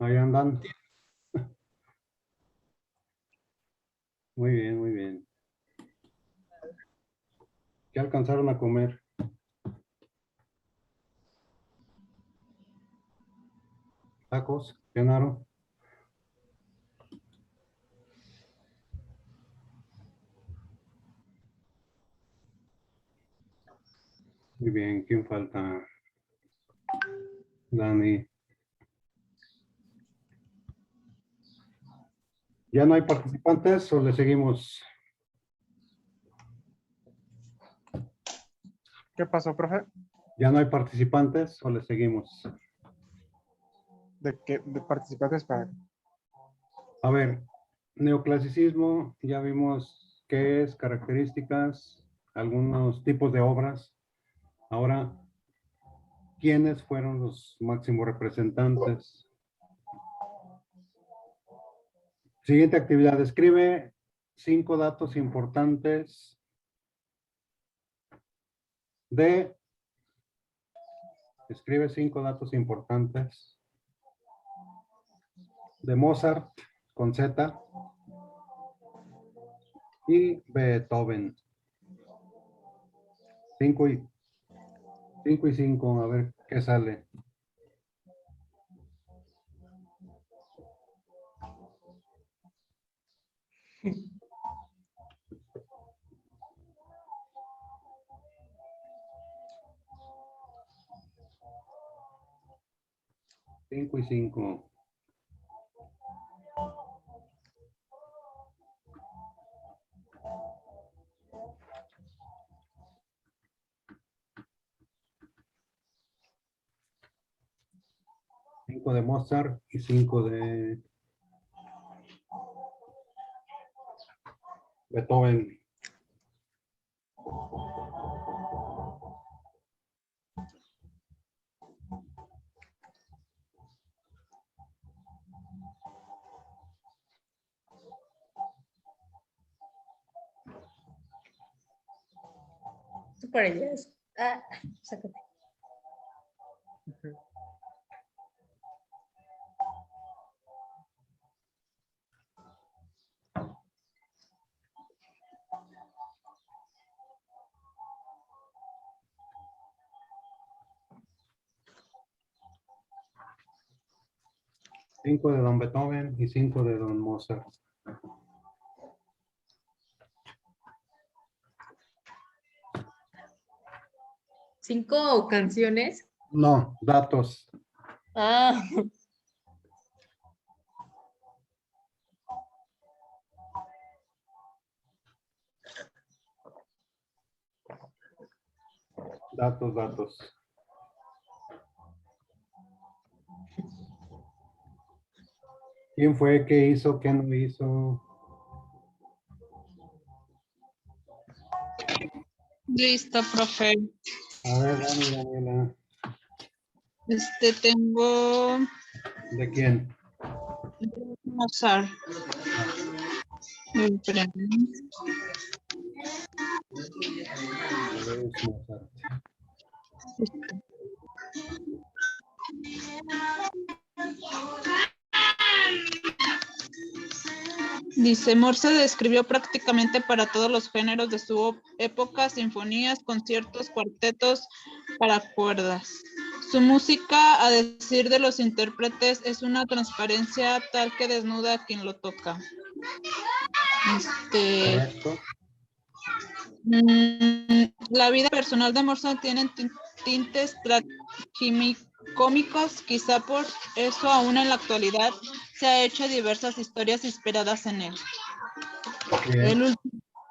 Ahí andan. Muy bien, muy bien. ¿Qué alcanzaron a comer? Tacos, Genaro. Muy bien, ¿quién falta? Dani. ¿Ya no hay participantes o le seguimos? ¿Qué pasó, profe? ¿Ya no hay participantes o le seguimos? ¿De qué de participantes para? A ver, neoclasicismo, ya vimos qué es, características, algunos tipos de obras. Ahora, ¿quiénes fueron los máximos representantes? Siguiente actividad, escribe 5 datos importantes escribe 5 datos importantes de Mozart con Z y Beethoven. 5 y 5, a ver qué sale. Cinco y 5. Cinco de Mozart y 5 de Beethoven. Tú para allá. Ah, sácate. 5 de don Beethoven y 5 de don Mozart. ¿5 canciones? No, datos. Ah, Datos. ¿Quién fue? ¿Qué hizo? ¿Qué no hizo? Listo, profe. A ver, Daniela. Tengo ¿De quién? Mozart. Espérame. Es Mozart. Dice, Mozart describió prácticamente para todos los géneros de su época, sinfonías, conciertos, cuartetos para cuerdas. Su música, a decir de los intérpretes, es una transparencia tal que desnuda a quien lo toca. Correcto. La vida personal de Mozart tiene tintes cómicos, quizá por eso aún en la actualidad se ha hecho diversas historias inspiradas en él.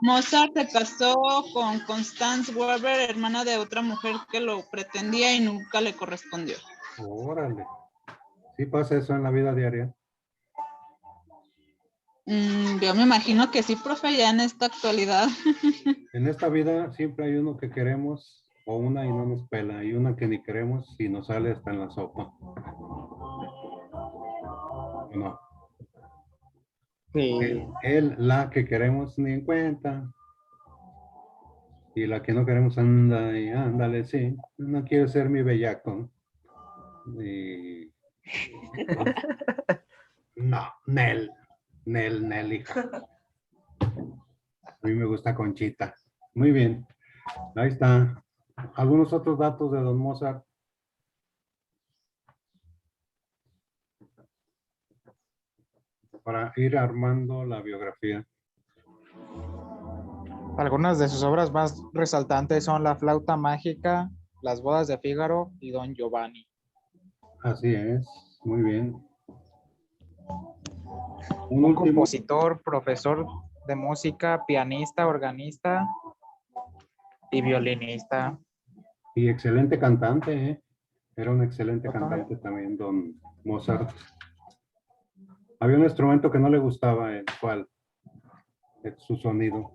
Mozart se casó con Constance Weber, hermana de otra mujer que lo pretendía y nunca le correspondió. Órale. ¿Sí pasa eso en la vida diaria? Yo me imagino que sí, profe, ya en esta actualidad. En esta vida siempre hay uno que queremos o una y no nos pela, y una que ni queremos y nos sale hasta en la sopa. ¿O no? Sí. La que queremos ni en cuenta. Y la que no queremos anda y ándale, sí. No quiero ser mi bellaco. Y No, Nel. Nel, hija. A mí me gusta Conchita. Muy bien. Ahí está. ¿Algunos otros datos de don Mozart? Para ir armando la biografía. Algunas de sus obras más resaltantes son La flauta mágica, Las bodas de Fígaro y Don Giovanni. Así es. Muy bien. Un Un último. compositor, profesor de música, pianista, organista y violinista. Y excelente cantante, ¿eh? Era un excelente Ajá. cantante también, don Mozart. Había un instrumento que no le gustaba, el cual, su sonido.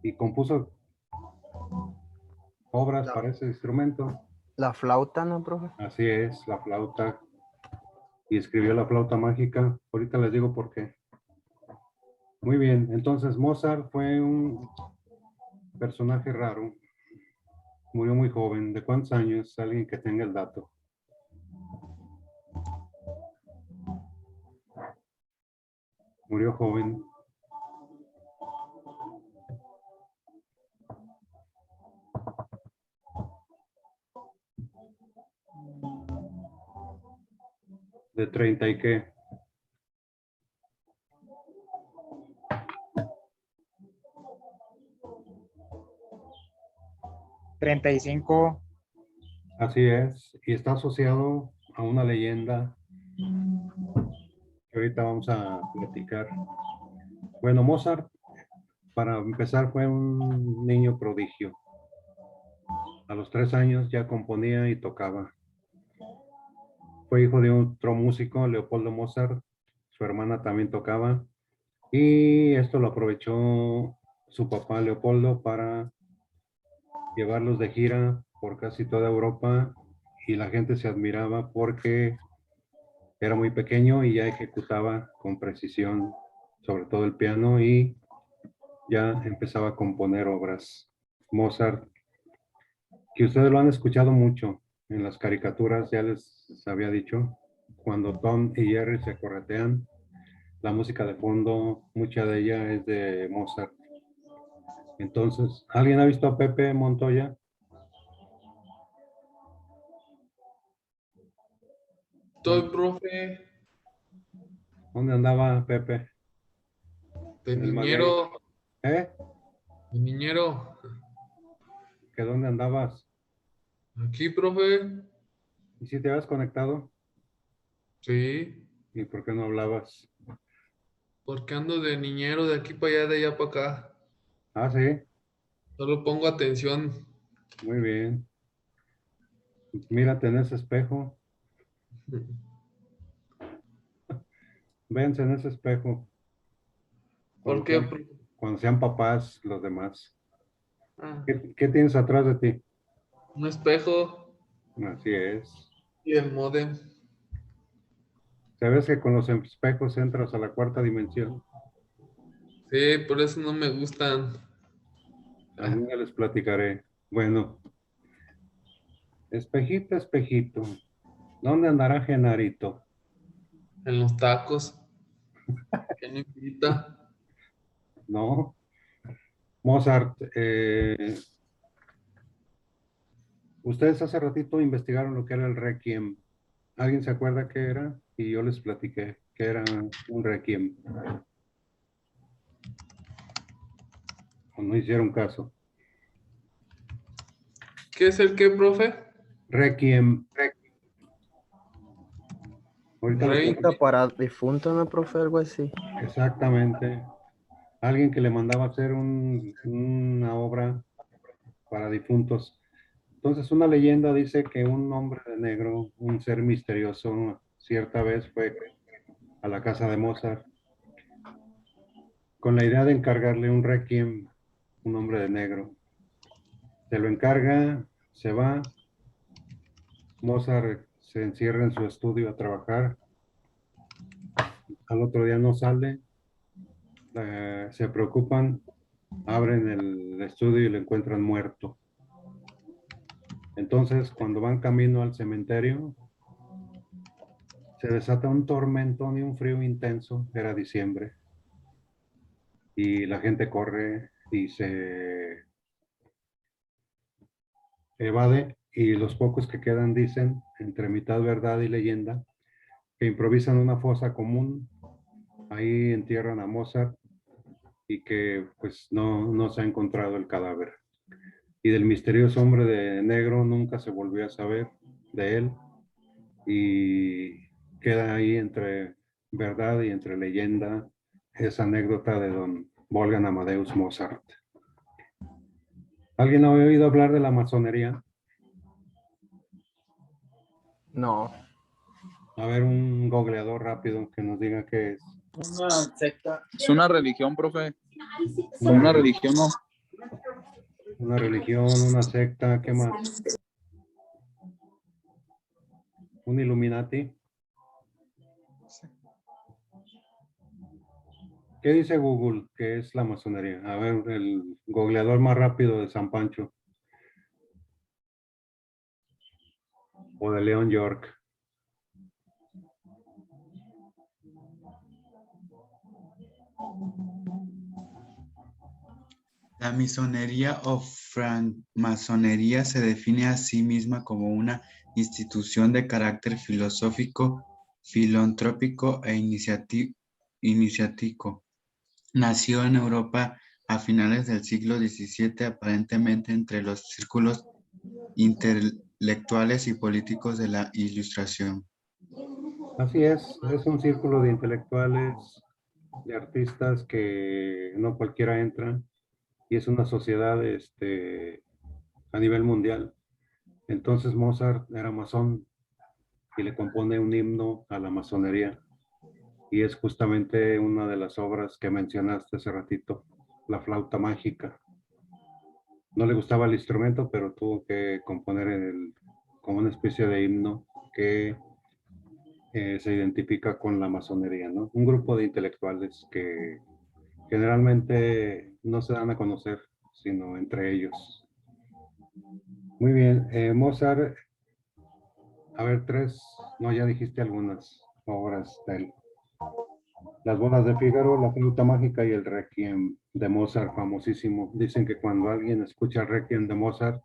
Y compuso obras para ese instrumento. La flauta, ¿no, profe? Así es, la flauta. Y escribió la flauta mágica. Ahorita les digo por qué. Muy bien, entonces Mozart fue un personaje raro. Murió muy joven. ¿De cuántos años? Alguien que tenga el dato. Murió joven. ¿De 30 y qué? $35. Así es. Y está asociado a una leyenda que ahorita vamos a platicar. Bueno, Mozart, para empezar, fue un niño prodigio. A los 3 años ya componía y tocaba. Fue hijo de otro músico, Leopoldo Mozart. Su hermana también tocaba. Y esto lo aprovechó su papá Leopoldo para llevarlos de gira por casi toda Europa. Y la gente se admiraba porque era muy pequeño y ya ejecutaba con precisión, sobre todo el piano, y ya empezaba a componer obras. Mozart, que ustedes lo han escuchado mucho en las caricaturas, ya les había dicho, cuando Tom y Jerry se corretean, la música de fondo, mucha de ella es de Mozart. Entonces, ¿alguien ha visto a Pepe Montoya? Estoy, profe, ¿Dónde andaba Pepe? de En el niñero, maguey. ¿Eh? de niñero. ¿Que dónde andabas? Aquí, profe. ¿Y si te habías conectado? Sí, ¿Y por qué no hablabas? porque ando de niñero de aquí para allá, de allá para acá. Ah, sí, Solo pongo atención. muy bien. Mírate en ese espejo. Véanse en ese espejo. ¿Por Cuando qué, sean, profe? cuando sean papás los demás. Ah, ¿Qué tienes atrás de ti? un espejo Así es. y el módem. ¿Sabes que con los espejos entras a la cuarta dimensión? Sí, por eso no me gustan. Algún día les platicaré. Bueno, espejito, espejito, ¿dónde andará Genarito? En los tacos. ¿Qué no invita? ¿No? Mozart, ustedes hace ratito investigaron lo que era el Requiem. ¿Alguien se acuerda qué era? Y yo les platiqué que era un Requiem. O no hicieron caso. ¿Qué es el qué, profe? Requiem. Ahorita les Rey. platico. Para difunto, ¿no, profe? Algo así. Exactamente. Alguien que le mandaba hacer una obra para difuntos. Entonces, una leyenda dice que un hombre de negro, un ser misterioso, cierta vez fue a la casa de Mozart con la idea de encargarle un requiem, un hombre de negro. Se lo encarga, se va, Mozart se encierra en su estudio a trabajar, al otro día no sale, se preocupan, abren el estudio y lo encuentran muerto. Entonces, cuando van camino al cementerio, se desata un tormentón y un frío intenso, era diciembre, y la gente corre y se evade, y los pocos que quedan dicen, entre mitad verdad y leyenda, que improvisan una fosa común, ahí entierran a Mozart y que pues no se ha encontrado el cadáver. Y del misterioso hombre de negro nunca se volvió a saber de él y queda ahí entre verdad y entre leyenda esa anécdota de don Wolfgang Amadeus Mozart. ¿Alguien ha oído hablar de la masonería? No. A ver, un googleador rápido que nos diga qué es. Una secta. Es una religión, profe. Una Una religión. religión, ¿no? Una religión, una secta, ¿qué más? Un Illuminati. ¿Qué dice Google que es la masonería? A ver, el googleador más rápido de San Pancho. O de León York. La masonería o francmasonería se define a sí misma como una institución de carácter filosófico, filantrópico e iniciático. Nació en Europa a finales del siglo XVII, aparentemente entre los círculos intelectuales y políticos de la Ilustración. Así es un círculo de intelectuales, de artistas que no cualquiera entra y es una sociedad a nivel mundial. Entonces Mozart era masón y le compone un himno a la masonería y es justamente una de las obras que mencionaste hace ratito, la flauta mágica. No le gustaba el instrumento, pero tuvo que componer como una especie de himno que se identifica con la masonería, ¿no? Un grupo de intelectuales que generalmente no se dan a conocer, sino entre ellos. Muy bien, Mozart, a ver, no, ya dijiste algunas obras de él. Las bodas de Fígaro, la flauta mágica y el Requiem de Mozart, famosísimo. Dicen que cuando alguien escucha el Requiem de Mozart,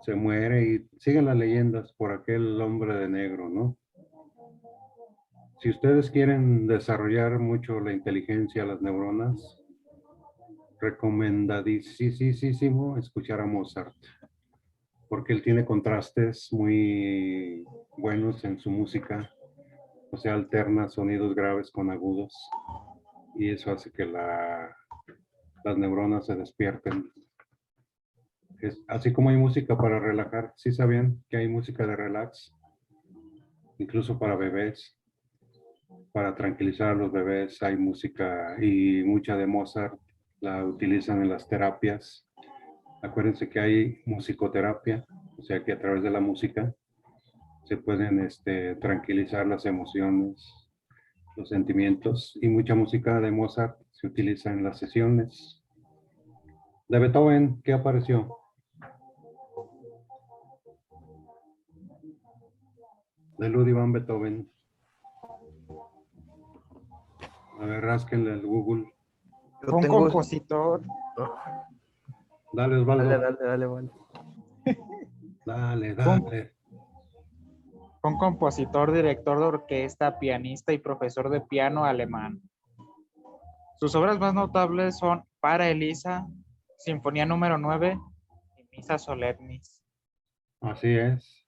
se muere y siguen las leyendas por aquel hombre de negro, ¿no? Si ustedes quieren desarrollar mucho la inteligencia, las neuronas, recomendadísimo escuchar a Mozart, porque él tiene contrastes muy buenos en su música, o sea, alterna sonidos graves con agudos, y eso hace que las neuronas se despierten. Así como hay música para relajar, ¿sí sabían que hay música de relax? Incluso para bebés, para tranquilizar a los bebés hay música y mucha de Mozart la utilizan en las terapias. Acuérdense que hay musicoterapia, o sea que a través de la música se pueden tranquilizar las emociones, los sentimientos, y mucha música de Mozart se utiliza en las sesiones. De Beethoven, ¿qué apareció? De Ludwig van Beethoven. A ver, rásquenle al Google. Yo Un tengo... compositor. Dale, Osvaldo. Dale, vale. Dale. Un compositor, director de orquesta, pianista y profesor de piano alemán. Sus obras más notables son Para Elisa, Sinfonía número 9 y Misa Solemnis. Así es.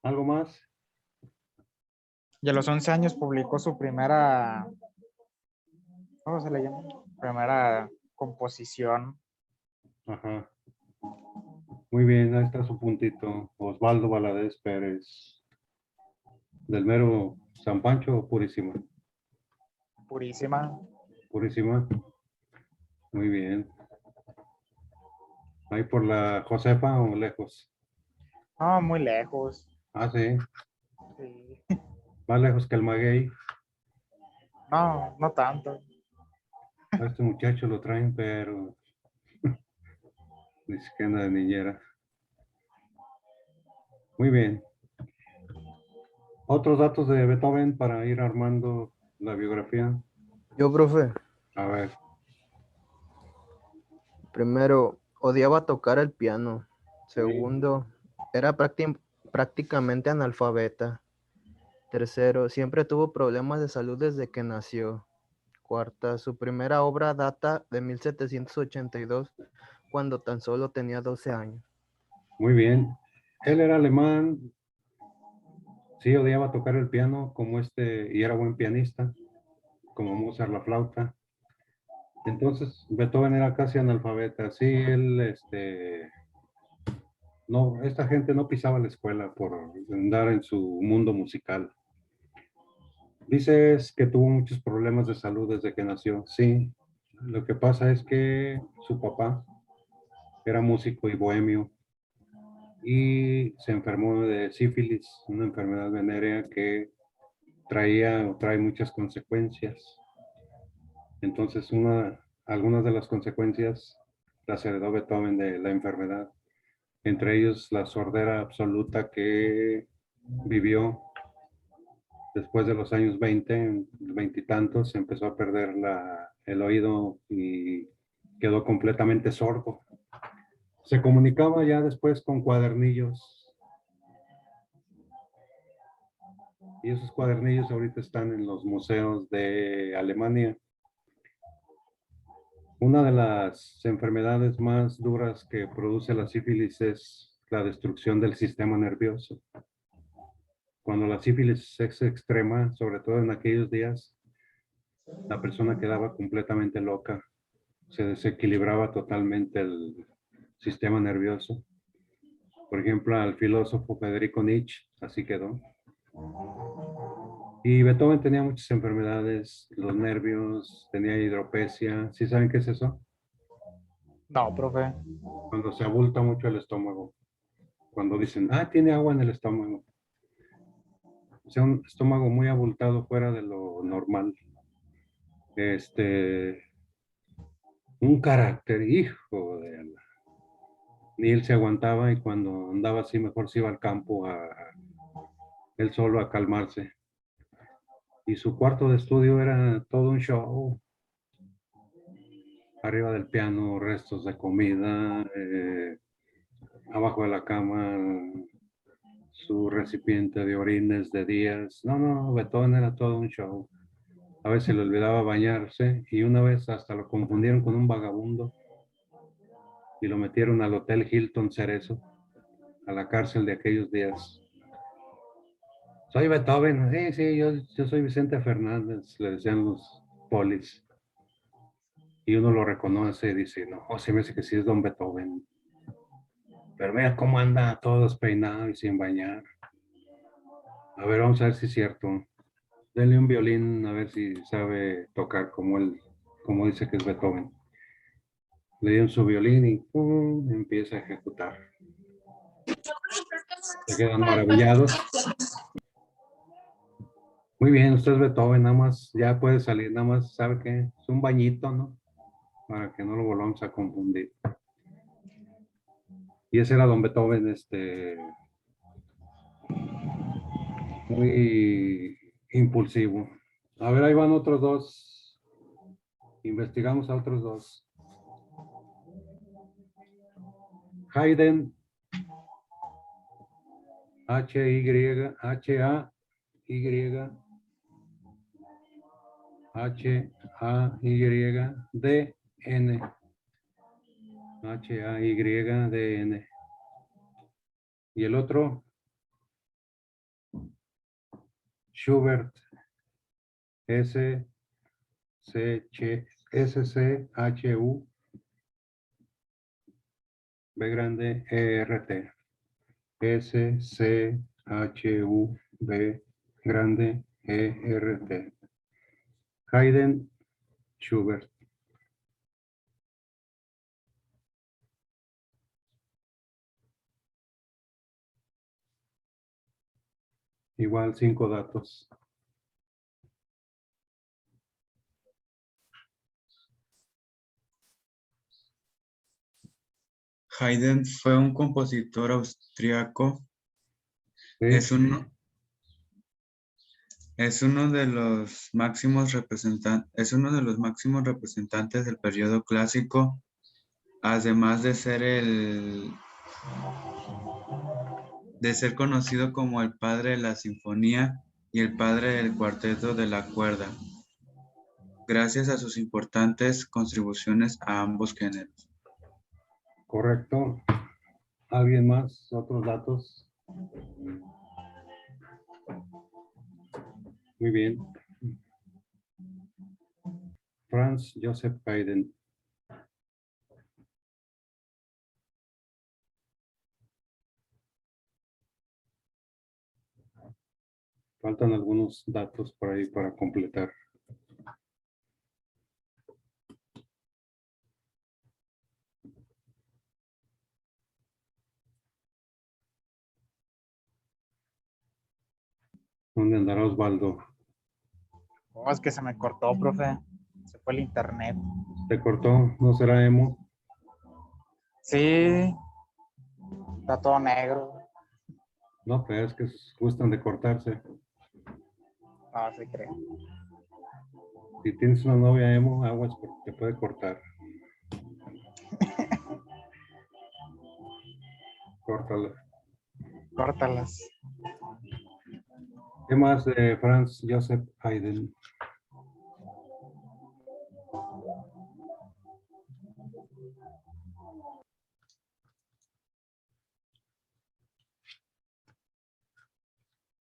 ¿Algo más? Y a los 11 años publicó su primera, ¿cómo se le llama? Primera composición. Ajá. Muy bien, ahí está su puntito. Osvaldo Valadez Pérez. Del mero San Pancho, purísima. Purísima. Purísima. Muy bien. ¿Ahí por la Josefa o lejos? No, muy lejos. Ah, sí. Sí. Más lejos que el maguey. No, no tanto. A este muchacho lo traen, pero ni siquiera anda de niñera. Muy bien. Otros datos de Beethoven para ir armando la biografía. Yo, profe, A ver, primero, odiaba tocar el piano. sí, Segundo, era prácticamente analfabeta. Tercero, siempre tuvo problemas de salud desde que nació. Cuarta, su primera obra data de 1782, cuando tan solo tenía 12 años. muy bien. Él era alemán, sí odiaba tocar el piano como y era buen pianista, como Mozart la flauta. Entonces, Beethoven era casi analfabeta. Sí, no, esta gente no pisaba la escuela por andar en su mundo musical. Dices que tuvo muchos problemas de salud desde que nació. Sí, lo que pasa es que su papá era músico y bohemio y se enfermó de sífilis, una enfermedad venérea que trae muchas consecuencias. Entonces, algunas de las consecuencias las heredó Beethoven de la enfermedad, entre ellos la sordera absoluta que vivió después de los años 20, veintitantos, se empezó a perder el oído y quedó completamente sordo. Se comunicaba ya después con cuadernillos y esos cuadernillos ahorita están en los museos de Alemania. Una de las enfermedades más duras que produce la sífilis es la destrucción del sistema nervioso. Cuando la sífilis es extrema, sobre todo en aquellos días, la persona quedaba completamente loca, se desequilibraba totalmente el sistema nervioso. Por ejemplo, al filósofo Federico Nietzsche, así quedó. Y Beethoven tenía muchas enfermedades, los nervios, tenía hidropesia. ¿Sí saben qué es eso? No, profe. Cuando se abulta mucho el estómago. Cuando dicen, tiene agua en el estómago. O sea, un estómago muy abultado fuera de lo normal. Un carácter, hijo de la. Ni él se aguantaba y cuando andaba así mejor se iba al campo él solo a calmarse. Y su cuarto de estudio era todo un show. Arriba del piano, restos de comida, abajo de la cama, su recipiente de orines de días. No, Beethoven era todo un show. A veces le olvidaba bañarse y una vez hasta lo confundieron con un vagabundo y lo metieron al Hotel Hilton Cerezo, a la cárcel de aquellos días. Soy Beethoven, sí, yo soy Vicente Fernández, le decían los polis. Y uno lo reconoce y dice, no, se me hace que sí es don Beethoven. Pero mira cómo anda todo despeinado y sin bañar. A ver, vamos a ver si es cierto. Denle un violín a ver si sabe tocar como dice que es Beethoven. Le dieron su violín y empieza a ejecutar. Se quedan maravillados. Muy bien, usted es Beethoven, nada más, ya puede salir, nada más, ¿sabe qué? Es un bañito, ¿no? Para que no lo volvamos a confundir. Y ese era don Beethoven, muy impulsivo. A ver, ahí van otros dos. Investigamos a otros dos. Haydn, H-Y, H-A-Y, H-A-Y-D-N. H-A-Y-D-N. Y el otro, Schubert, S-C-H-U, B grande, E-R-T. S-C-H-U-B grande, E-R-T. Haydn, Schubert. Igual 5 datos. Haydn fue un compositor austriaco. ¿Sí? Es uno de los máximos representantes del periodo clásico, además de ser conocido como el padre de la sinfonía y el padre del cuarteto de la cuerda, gracias a sus importantes contribuciones a ambos géneros. Correcto. ¿Alguien más? ¿Otros datos? Muy bien. Franz Joseph Haydn. Faltan algunos datos por ahí para completar. ¿Dónde andará Osvaldo? Oh, es que se me cortó, profe. Se fue el internet. ¿Te cortó? ¿No será emo? Sí, está todo negro. No, pero es que gustan de cortarse. No, sí creo. Si tienes una novia emo, aguas porque te puede cortar. Córtala. Córtalas. ¿Qué más de Franz Joseph Haydn?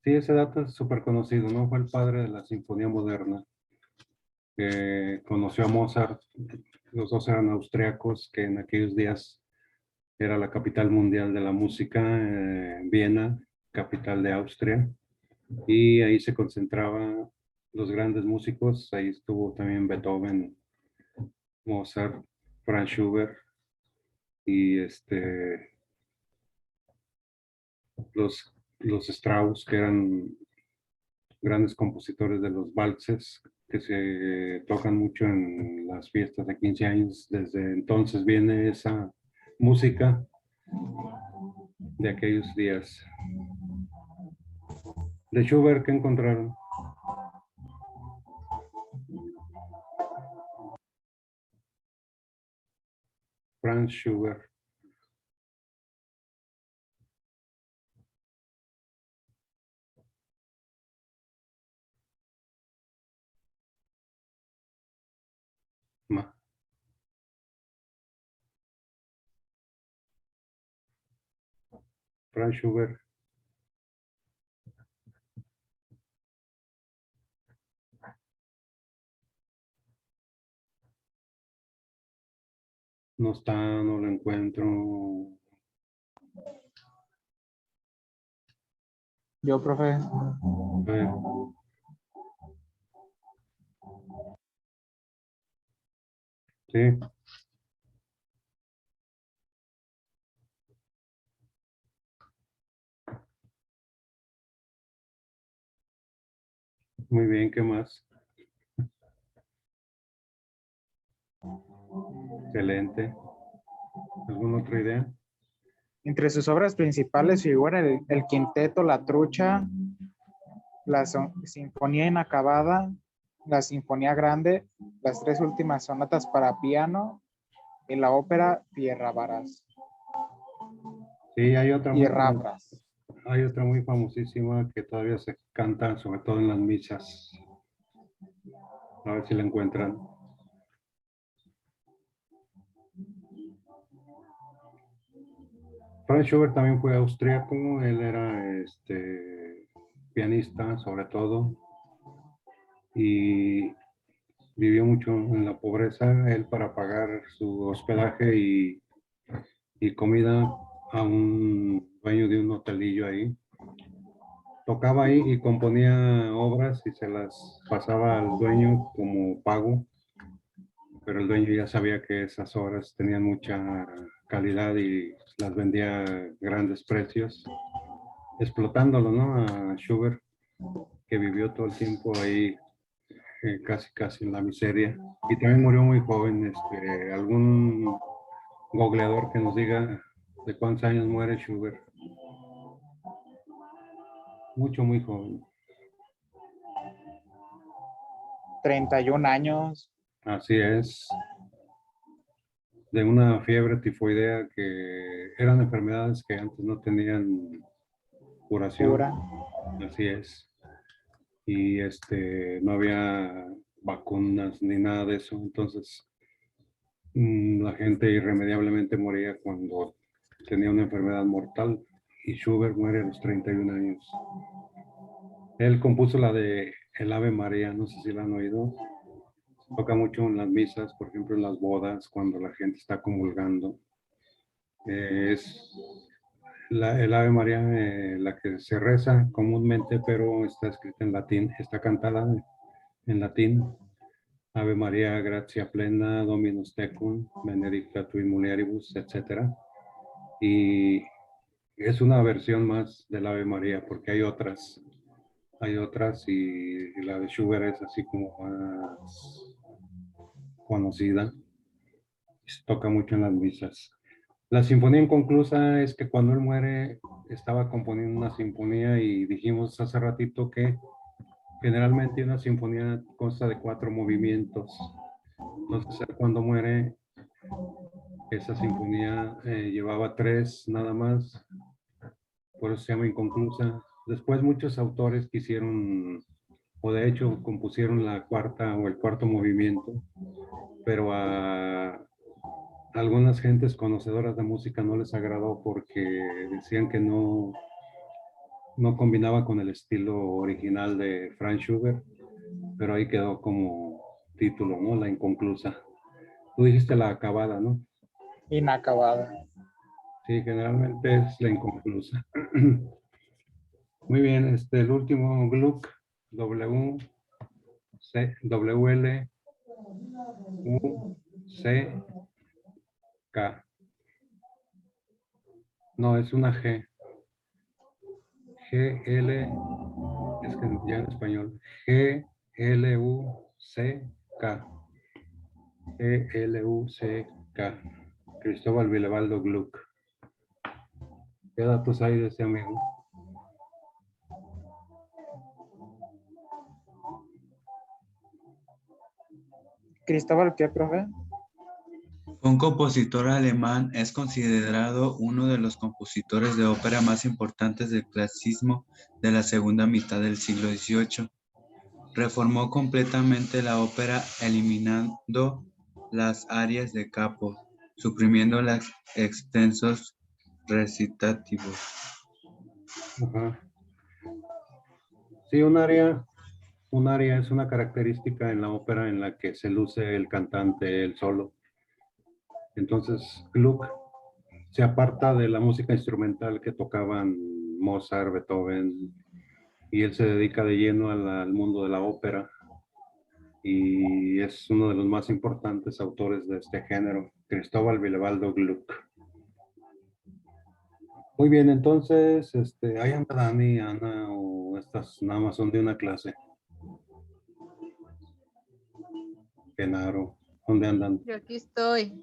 Sí, ese dato es súper conocido, ¿no? Fue el padre de la Sinfonía Moderna, que conoció a Mozart. Los dos eran austriacos, que en aquellos días era la capital mundial de la música, Viena, capital de Austria. Y ahí se concentraban los grandes músicos. Ahí estuvo también Beethoven, Mozart, Franz Schubert y los Strauss, que eran grandes compositores de los valses que se tocan mucho en las fiestas de 15 años. Desde entonces viene esa música de aquellos días. De Schubert, ¿qué encontraron? Franz Schubert. Franz Schubert. No está, no lo encuentro. Yo, profe. A ver. Sí. Muy bien, ¿qué más? Excelente. ¿Alguna otra idea? Entre sus obras principales figura el quinteto La Trucha, la Sinfonía Inacabada, la Sinfonía Grande, las tres últimas sonatas para piano y la ópera Tierra Varas. Sí, hay otra Tierra Varas. hay otra muy famosísima que todavía se canta, sobre todo en las misas. A ver si la encuentran. Franz Schubert también fue austriaco, él era pianista sobre todo y vivió mucho en la pobreza, él para pagar su hospedaje y comida a un dueño de un hotelillo ahí. Tocaba ahí y componía obras y se las pasaba al dueño como pago, pero el dueño ya sabía que esas obras tenían mucha calidad y las vendía a grandes precios, explotándolo, ¿no? A Schubert, que vivió todo el tiempo ahí casi en la miseria. Y también murió muy joven. ¿Algún googleador que nos diga de cuántos años muere Schubert? Muy joven. 31 años. Así es. De una fiebre tifoidea que eran enfermedades que antes no tenían curación. Cura. Así es. Y no había vacunas ni nada de eso. Entonces, la gente irremediablemente moría cuando tenía una enfermedad mortal. Y Schubert muere a los 31 años. Él compuso la de El Ave María, no sé si la han oído. Se toca mucho en las misas, por ejemplo en las bodas, cuando la gente está comulgando. Es el Ave María la que se reza comúnmente, pero está escrita en latín, está cantada en latín. Ave María, gratia plena, Dominus tecum, benedicta tu in mulieribus, etc. Y es una versión más del Ave María, porque hay otras y la de Schubert es así como más conocida. Se toca mucho en las misas. La sinfonía inconclusa es que cuando él muere estaba componiendo una sinfonía y dijimos hace ratito que generalmente una sinfonía consta de 4 movimientos. Entonces cuando muere esa sinfonía llevaba 3 nada más, por eso se llama inconclusa. Después muchos autores quisieron, o de hecho compusieron la cuarta o el cuarto movimiento, pero a algunas gentes conocedoras de música no les agradó porque decían que no combinaba con el estilo original de Franz Schubert, pero ahí quedó como título, ¿no? La inconclusa. Tú dijiste la acabada, ¿no? Inacabada. Sí, generalmente es la inconclusa. Muy bien, el último Gluck, W, C, WL, U, C, K. No, es una G. G, L, es que ya en español. G, L, U, C, K. G, L, U, C, K. Cristóbal Vilebaldo Gluck. ¿Qué datos hay de ese amigo? Cristóbal, ¿qué, profe? Fue un compositor alemán, es considerado uno de los compositores de ópera más importantes del clasicismo de la segunda mitad del siglo XVIII. Reformó completamente la ópera eliminando las arias de capo, suprimiendo los extensos recitativos. Ajá. Sí, un área es una característica en la ópera en la que se luce el cantante, el solo. Entonces, Gluck se aparta de la música instrumental que tocaban Mozart, Beethoven, y él se dedica de lleno al mundo de la ópera. Y es uno de los más importantes autores de este género, Cristóbal Vilebaldo Gluck. Muy bien, entonces, ¿ahí anda Dani, Ana, o estas nada más son de una clase? Genaro, ¿dónde andan? Yo aquí estoy.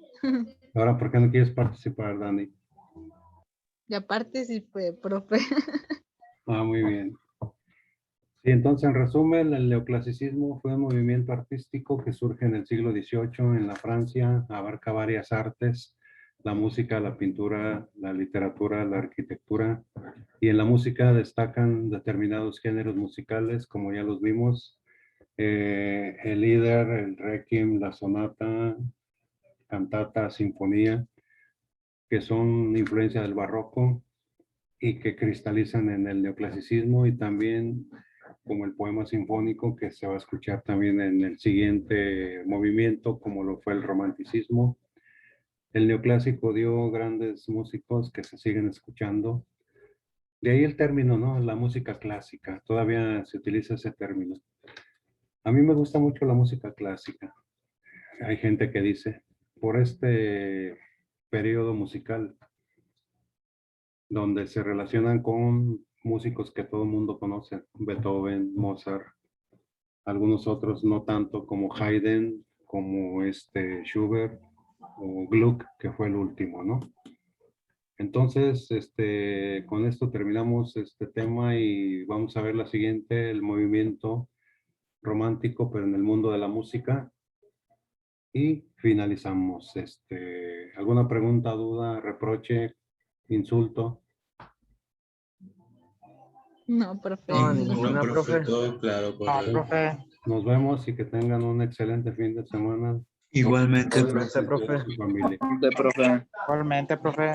Ahora, ¿por qué no quieres participar, Dani? Ya participé, profe. Ah, muy bien. Sí, entonces, en resumen, el neoclasicismo fue un movimiento artístico que surge en el siglo XVIII en la Francia, abarca varias artes, la música, la pintura, la literatura, la arquitectura, y en la música destacan determinados géneros musicales, como ya los vimos, el líder, el requiem, la sonata, cantata, sinfonía, que son influencia del barroco y que cristalizan en el neoclasicismo, y también como el poema sinfónico que se va a escuchar también en el siguiente movimiento, como lo fue el romanticismo. El neoclásico dio grandes músicos que se siguen escuchando. De ahí el término, ¿no? La música clásica. Todavía se utiliza ese término. A mí me gusta mucho la música clásica. Hay gente que dice, por este periodo musical, donde se relacionan con músicos que todo el mundo conoce, Beethoven, Mozart, algunos otros no tanto, como Haydn, como Schubert o Gluck, que fue el último, ¿no? Entonces, con esto terminamos este tema y vamos a ver la siguiente, el movimiento romántico, pero en el mundo de la música. Y finalizamos. ¿Alguna pregunta, duda, reproche, insulto? No, profe. No, Ninguno, ninguna, profe. todo claro, No, profe. profe. Nos vemos y que tengan un excelente fin de semana. Igualmente, Igualmente, profe. Su familia. De profe. Igualmente, profe.